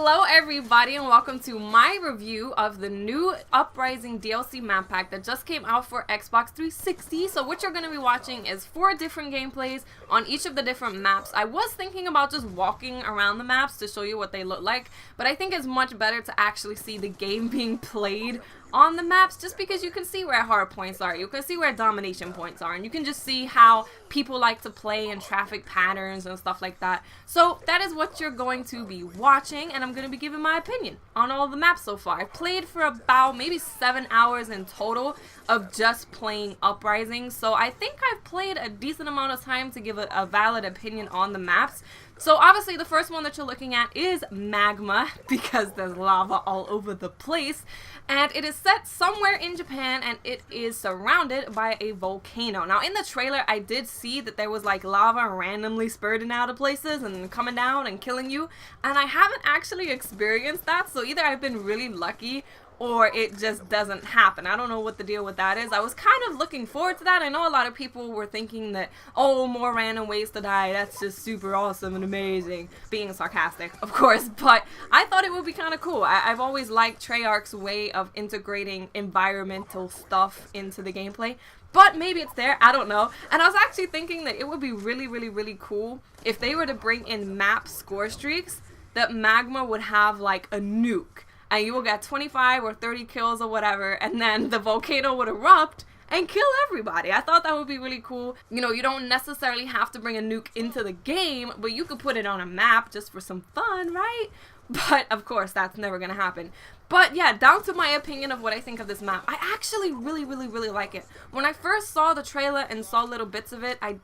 Hello everybody and welcome to my review of the new UPRISING DLC map pack that just came out for Xbox 360. So what you're going to be watching is 4 different gameplays on each of the different maps. I was thinking about just walking around the maps to show you what they look like, but I think it's much better to actually see the game being played on the maps, just because you can see where hard points are, you can see where domination points are, and you can just see how people like to play and traffic patterns and stuff like that. So that is what you're going to be watching, and I'm going to be giving my opinion on all the maps so far. I've played for about maybe 7 hours in total of just playing UPRISING, so I think I've played a decent amount of time to give a valid opinion on the maps. So obviously the first one that you're looking at is Magma, because there's lava all over the place, and it is set somewhere in Japan, and it is surrounded by a volcano. Now in the trailer I did see that there was like lava randomly spurting out of places and coming down and killing you, and I haven't actually experienced that, so either I've been really lucky or it just doesn't happen. I don't know what the deal with that is. I was kind of looking forward to that. I know a lot of people were thinking that, oh, more random ways to die, that's just super awesome and amazing. Being sarcastic, of course, but I thought it would be kind of cool. I've always liked Treyarch's way of integrating environmental stuff into the gameplay, but maybe it's there, I don't know. And I was actually thinking that it would be really cool if they were to bring in map score streaks, that Magma would have like a nuke, and you will get 25 or 30 kills or whatever, and then the volcano would erupt and kill everybody. I thought that would be really cool. You know, you don't necessarily have to bring a nuke into the game, but you could put it on a map just for some fun, right? But of course, that's never gonna happen. But yeah, down to my opinion of what I think of this map. I actually really like it. When I first saw the trailer and saw little bits of it, I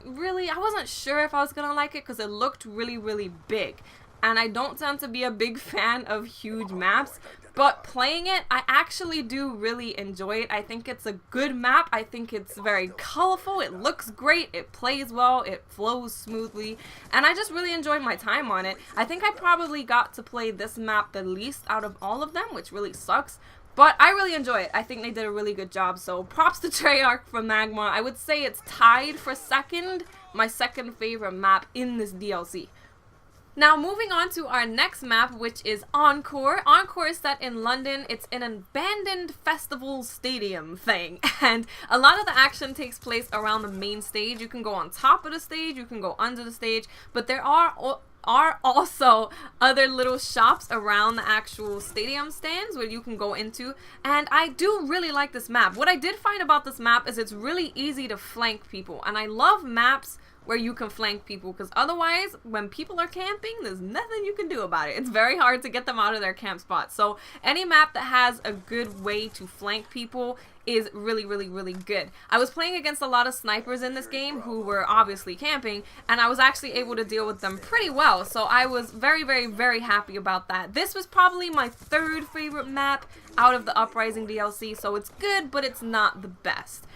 wasn't sure if I was gonna like it because it looked really big. And I don't tend to be a big fan of huge maps, but playing it, I actually do really enjoy it. I think it's a good map. I think it's very colorful. It looks great. It plays well. It flows smoothly. And I just really enjoyed my time on it. I think I probably got to play this map the least out of all of them, which really sucks. But I really enjoy it. I think they did a really good job. So props to Treyarch for Magma. I would say it's tied for second, my second favorite map in this DLC. Now moving on to our next map, which is Encore. Encore is set in London. It's in an abandoned festival stadium thing, and a lot of the action takes place around the main stage. You can go on top of the stage, you can go under the stage, but there are also other little shops around the actual stadium stands where you can go into, and I do really like this map. What I did find about this map is it's really easy to flank people, and I love maps where you can flank people, because otherwise when people are camping, there's nothing you can do about it. It's very hard to get them out of their camp spot. So any map that has a good way to flank people is really good. I was playing against a lot of snipers in this game who were obviously camping, and I was actually able to deal with them pretty well, so I was very happy about that. This was probably my third favorite map out of the UPRISING DLC, so it's good, but it's not the best.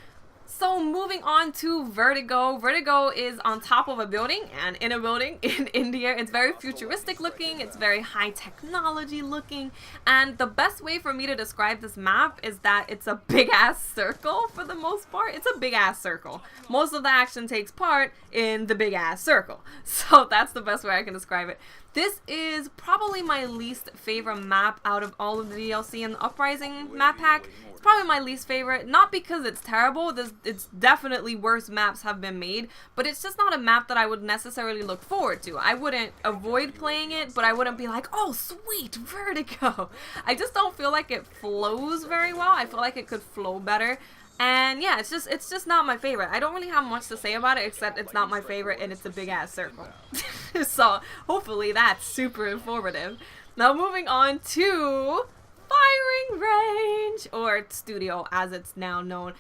So moving on to Vertigo. Vertigo is on top of a building and in a building in India. It's very futuristic looking, it's very high technology looking, and the best way for me to describe this map is that it's a big ass circle for the most part. It's a big ass circle. Most of the action takes part in the big ass circle. So that's the best way I can describe it. This is probably my least favorite map out of all of the DLC and the UPRISING map pack. It's probably my least favorite, not because it's terrible. It's definitely worse maps have been made, but it's just not a map that I would necessarily look forward to. I wouldn't avoid playing it, but I wouldn't be like, oh sweet, Vertigo. I just don't feel like it flows very well. I feel like it could flow better. And yeah, it's just not my favorite. I don't really have much to say about it, except it's not my favorite and it's a big ass circle. So hopefully that's super informative. Now moving on to firing range, or studio as it's now known.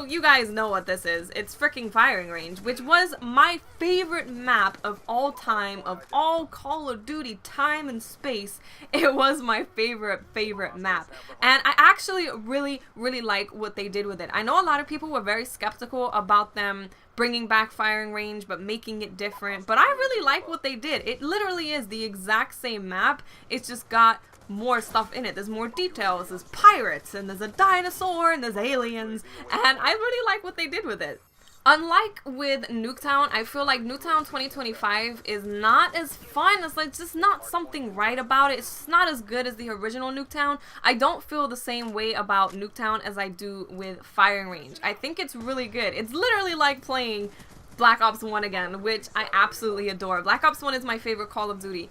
You guys know what this is. It's freaking firing range, which was my favorite map of all time, of all Call of Duty time and space. It was my favorite map, and I actually really like what they did with it. I know a lot of people were very skeptical about them bringing back firing range but making it different, but I really like what they did. It literally is the exact same map. It's just got more stuff in it. There's more details, there's pirates, and there's a dinosaur, and there's aliens, and I really like what they did with it. Unlike with Nuketown, I feel like Nuketown 2025 is not as fun. It's like just not something right about it. It's not as good as the original Nuketown. I don't feel the same way about Nuketown as I do with Firing Range. I think it's really good. It's literally like playing Black Ops 1 again, which I absolutely adore. Black Ops 1 is my favorite Call of Duty.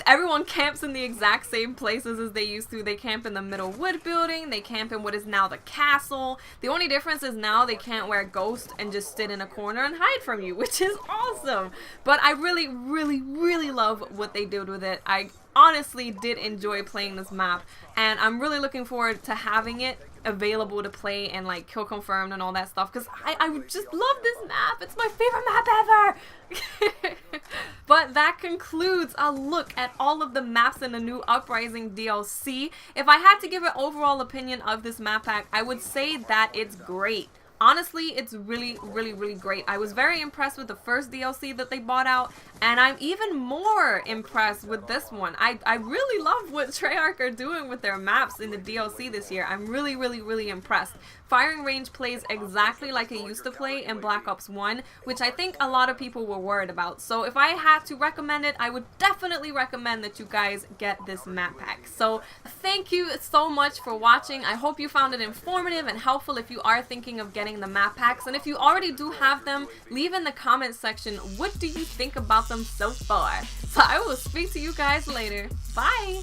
Everyone camps in the exact same places as they used to. They camp in the middle wood building. They camp in what is now the castle. The only difference is now they can't wear Ghost and just sit in a corner and hide from you, which is awesome. But I really, really, really love what they did with it. I honestly did enjoy playing this map, and I'm really looking forward to having it available to play and like kill confirmed and all that stuff, because I just love this map. It's my favorite map ever. But that concludes a look at all of the maps in the new Uprising DLC. If I had to give an overall opinion of this map pack, I would say that it's great. Honestly, it's really, really, really great. I was very impressed with the first DLC that they bought out, and I'm even more impressed with this one. I really love what Treyarch are doing with their maps in the DLC this year. I'm really, really, really impressed. Firing Range plays exactly like it used to play in Black Ops 1, which I think a lot of people were worried about. So if I had to recommend it, I would definitely recommend that you guys get this map pack. So thank you so much for watching. I hope you found it informative and helpful if you are thinking of getting the map packs. And if you already do have them, leave in the comment section what do you think about them so far. So I will speak to you guys later. Bye!